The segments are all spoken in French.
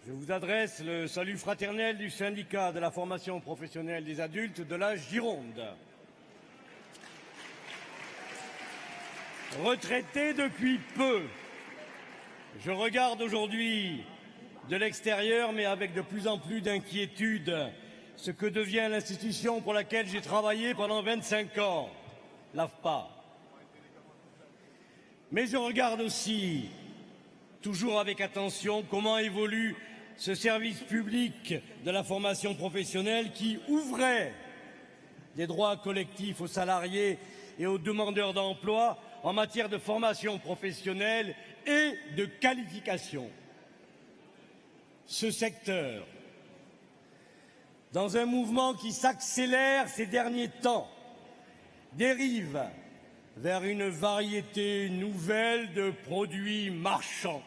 Je vous adresse le salut fraternel du syndicat de la formation professionnelle des adultes de la Gironde. Retraité depuis peu, je regarde aujourd'hui de l'extérieur, mais avec de plus en plus d'inquiétude, ce que devient l'institution pour laquelle j'ai travaillé pendant 25 ans, l'AFPA. Mais je regarde aussi, toujours avec attention, comment évolue ce service public de la formation professionnelle qui ouvrait des droits collectifs aux salariés et aux demandeurs d'emploi en matière de formation professionnelle et de qualification. Ce secteur, dans un mouvement qui s'accélère ces derniers temps, dérive vers une variété nouvelle de produits marchands,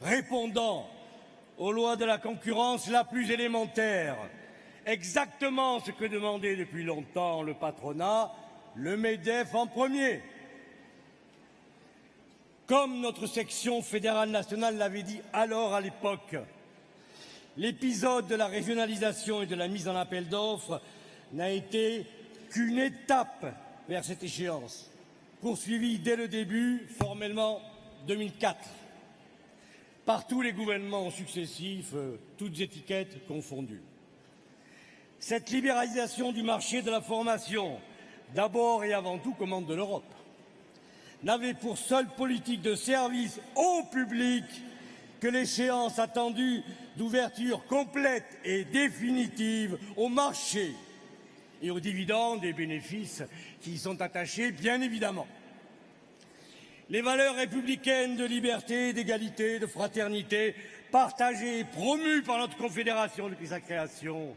répondant aux lois de la concurrence la plus élémentaire, exactement ce que demandait depuis longtemps le patronat, le MEDEF en premier. Comme notre section fédérale nationale l'avait dit alors à l'époque, l'épisode de la régionalisation et de la mise en appel d'offres n'a été qu'une étape vers cette échéance, poursuivie dès le début, formellement 2004, par tous les gouvernements successifs, toutes étiquettes confondues. Cette libéralisation du marché de la formation, d'abord et avant tout commande de l'Europe, n'avait pour seule politique de service au public que l'échéance attendue d'ouverture complète et définitive au marché et aux dividendes et bénéfices qui y sont attachés, bien évidemment. Les valeurs républicaines de liberté, d'égalité, de fraternité, partagées et promues par notre Confédération depuis sa création,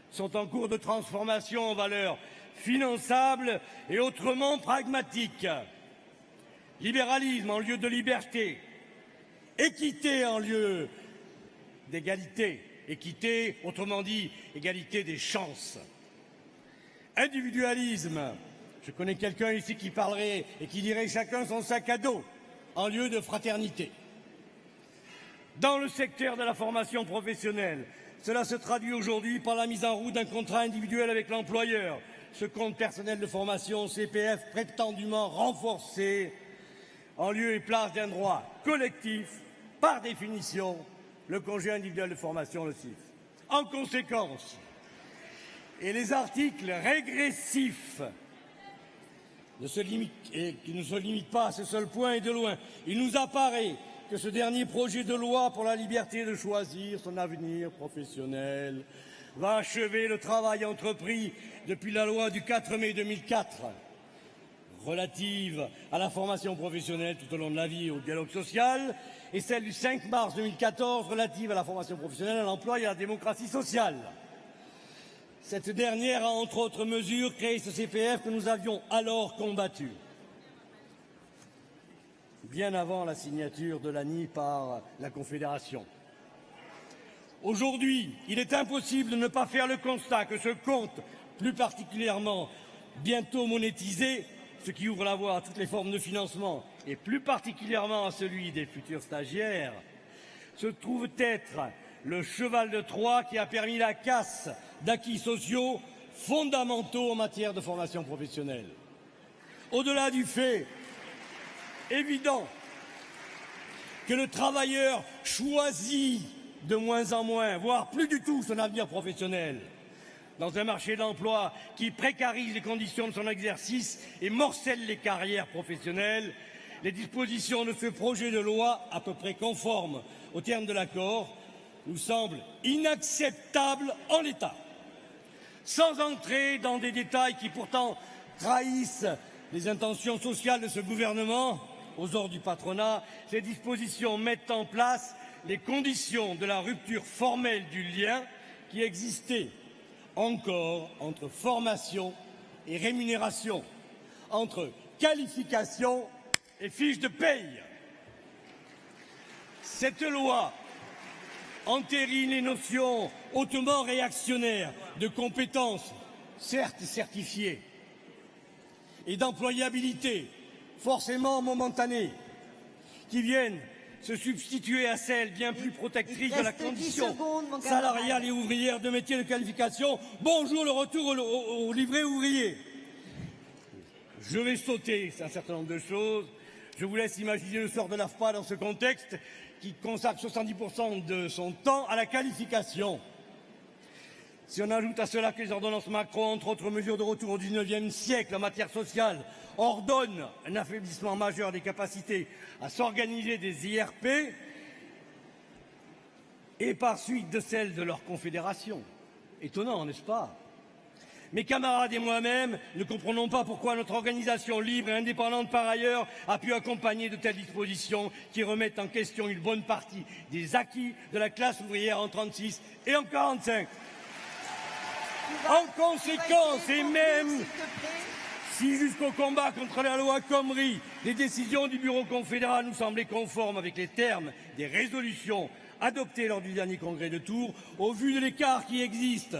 sont en cours de transformation en valeurs finançables et autrement pragmatiques. Libéralisme en lieu de liberté, équité en lieu d'égalité, équité, autrement dit, égalité des chances. Individualisme, je connais quelqu'un ici qui parlerait et qui dirait chacun son sac à dos, en lieu de fraternité. Dans le secteur de la formation professionnelle, cela se traduit aujourd'hui par la mise en route d'un contrat individuel avec l'employeur, ce compte personnel de formation CPF prétendument renforcé en lieu et place d'un droit collectif, par définition, le congé individuel de formation, le CIF. En conséquence, et les articles régressifs qui ne se limitent pas à ce seul point et de loin, il nous apparaît que ce dernier projet de loi pour la liberté de choisir son avenir professionnel va achever le travail entrepris depuis la loi du 4 mai 2004 relative à la formation professionnelle tout au long de la vie et au dialogue social, et celle du 5 mars 2014 relative à la formation professionnelle, à l'emploi et à la démocratie sociale. Cette dernière a, entre autres mesures, créé ce CPF que nous avions alors combattu, bien avant la signature de l'ANI par la Confédération. Aujourd'hui, il est impossible de ne pas faire le constat que ce compte, plus particulièrement bientôt monétisé, ce qui ouvre la voie à toutes les formes de financement, et plus particulièrement à celui des futurs stagiaires, se trouve être le cheval de Troie qui a permis la casse d'acquis sociaux fondamentaux en matière de formation professionnelle. Au-delà du fait évident que le travailleur choisit de moins en moins, voire plus du tout, son avenir professionnel, dans un marché de l'emploi qui précarise les conditions de son exercice et morcelle les carrières professionnelles, les dispositions de ce projet de loi, à peu près conformes aux termes de l'accord, nous semblent inacceptables en l'état. Sans entrer dans des détails qui pourtant trahissent les intentions sociales de ce gouvernement, aux ordres du patronat, ces dispositions mettent en place les conditions de la rupture formelle du lien qui existait encore entre formation et rémunération, entre qualification et fiche de paye. Cette loi entérine les notions hautement réactionnaires de compétences, certes certifiées, et d'employabilité, forcément momentanées, qui viennent se substituer à celle bien plus protectrice de la condition secondes, salariale et ouvrière de métiers de qualification. Bonjour le retour au livret ouvrier. Je vais sauter un certain nombre de choses. Je vous laisse imaginer le sort de l'AFPA dans ce contexte qui consacre 70% de son temps à la qualification. Si on ajoute à cela que les ordonnances Macron, entre autres mesures de retour au XIXe siècle en matière sociale, ordonnent un affaiblissement majeur des capacités à s'organiser des IRP et par suite de celles de leur confédération. Étonnant, n'est-ce pas? Mes camarades et moi-même ne comprenons pas pourquoi notre organisation libre et indépendante par ailleurs a pu accompagner de telles dispositions qui remettent en question une bonne partie des acquis de la classe ouvrière en 36 et en 45. En conséquence, et même si jusqu'au combat contre la loi Khomri, les décisions du bureau confédéral nous semblaient conformes avec les termes des résolutions adoptées lors du dernier congrès de Tours, au vu de l'écart qui existe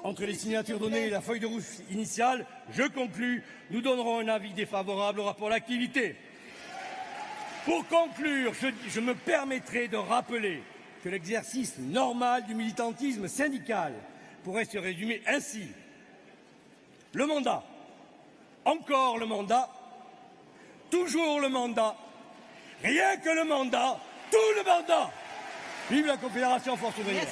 entre les signatures données et la feuille de route initiale, je conclus, nous donnerons un avis défavorable au rapport d'activité. Pour conclure, je me permettrai de rappeler que l'exercice normal du militantisme syndical pourrait se résumer ainsi. Le mandat, encore le mandat, toujours le mandat, rien que le mandat, tout le mandat. Vive la Confédération Force ouvrière.